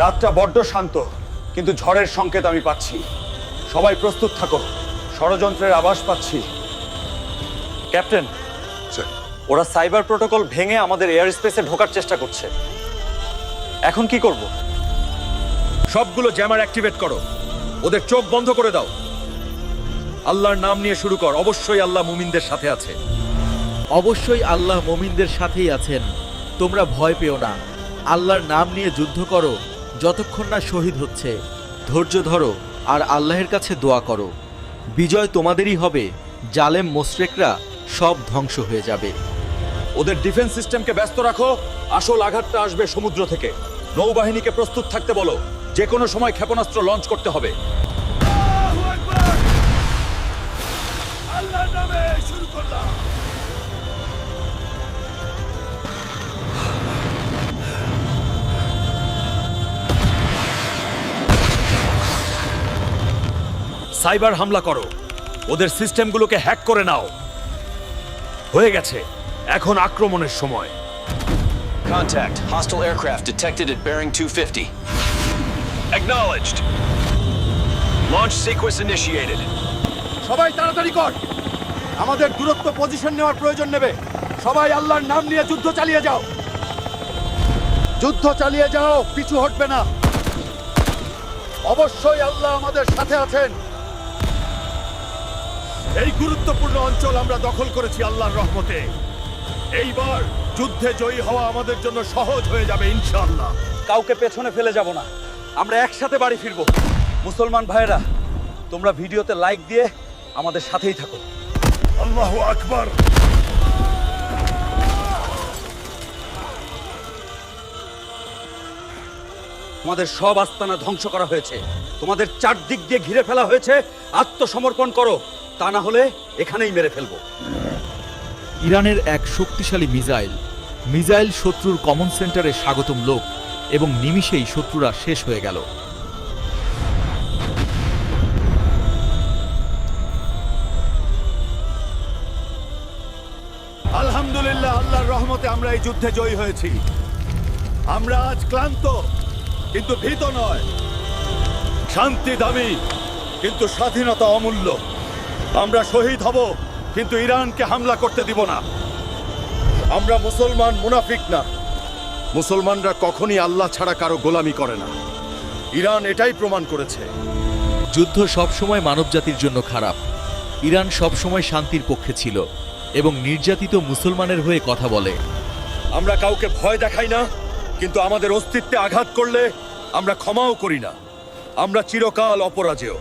রাতটা বড্ড শান্ত, কিন্তু ঝড়ের সংকেত আমি পাচ্ছি। সবাই প্রস্তুত থাকো, ষড়যন্ত্রের আভাস পাচ্ছি। ক্যাপ্টেন, স্যার, ওরা সাইবার প্রোটোকল ভেঙে আমাদের এয়ার স্পেসে ঢোকার চেষ্টা করছে। এখন কি করব? সবগুলো জ্যামার অ্যাক্টিভেট করো, ওদের চোখ বন্ধ করে দাও। আল্লাহর নাম নিয়ে শুরু কর। অবশ্যই আল্লাহ মুমিনদের সাথে আছে। অবশ্যই আল্লাহ মুমিনদের সাথেই আছেন। তোমরা ভয় পেও না, আল্লাহর নাম নিয়ে যুদ্ধ করো যতক্ষণ না শহীদ হচ্ছে। ধৈর্য ধরো আর আল্লাহর কাছে দোয়া করো। বিজয় তোমাদেরই হবে। জালেম মোশরেকরা সব ধ্বংস হয়ে যাবে। ওদের ডিফেন্স সিস্টেমকে ব্যস্ত রাখো। আসল আঘাতটা আসবে সমুদ্র থেকে। নৌবাহিনীকে প্রস্তুত থাকতে বলো, যে কোনো সময় ক্ষেপণাস্ত্র লঞ্চ করতে হবে। আল্লাহর নামে শুরু করলাম। সাইবার হামলা করো, ওদের সিস্টেমগুলোকে হ্যাক করে নাও। হয়ে গেছে, এখন আক্রমণের সময়। Contact. Hostile aircraft detected at bearing 250. Acknowledged. Launch sequence initiated. সবাই তাড়াতাড়ি কর, আমাদের দূরত্ব পজিশন নেওয়ার প্রয়োজন নেবে। সবাই আল্লাহর নাম নিয়ে যুদ্ধ চালিয়ে যাও। যুদ্ধ চালিয়ে যাও, পিছু হটবে না। অবশ্যই আল্লাহ আমাদের সাথে আছেন। এই গুরুত্বপূর্ণ অঞ্চল আমরা দখল করেছি আল্লাহর রহমতে। এইবার যুদ্ধে জয়ী হওয়া আমাদের জন্য সহজ হয়ে যাবে ইনশাআল্লাহ। কাউকে পেছনে ফেলে যাব না, আমরা একসাথে বাড়ি ফিরবো। মুসলমান ভাইয়েরা, তোমরা ভিডিওতে লাইক দিয়ে আমাদের সাথেই থাকো। আল্লাহু আকবার। তোমাদের সব আস্তানা ধ্বংস করা হয়েছে, তোমাদের চারদিক দিয়ে ঘিরে ফেলা হয়েছে। আত্মসমর্পণ করো, তা না হলে এখানেই মেরে ফেলবো। ইরানের এক শক্তিশালী মিসাইল শত্রুর কমন সেন্টারে স্বাগতম লোক, এবং নিমিষেই শত্রুরা শেষ হয়ে গেল। আলহামদুলিল্লাহ, আল্লাহর রহমতে আমরা এই যুদ্ধে জয়ী হয়েছি। আমরা আজ ক্লান্ত কিন্তু ভীত নয়। শান্তি দামি কিন্তু স্বাধীনতা অমূল্য। আমরা শহীদ হব কিন্তু ইরানকে হামলা করতে দিব না। আমরা মুসলমান, মুনাফিক না। মুসলমানরা কখনই আল্লাহ ছাড়া কারো গোলামি করে না। ইরান এটাই প্রমাণ করেছে। যুদ্ধ সবসময় মানবজাতির জন্য খারাপ। ইরান সবসময় শান্তির পক্ষে ছিল এবং নির্যাতিত মুসলমানের হয়ে কথা বলে। আমরা কাউকে ভয় দেখাই না, কিন্তু আমাদের অস্তিত্বে আঘাত করলে আমরা ক্ষমাও করি না। আমরা চিরকাল অপরাজেয়।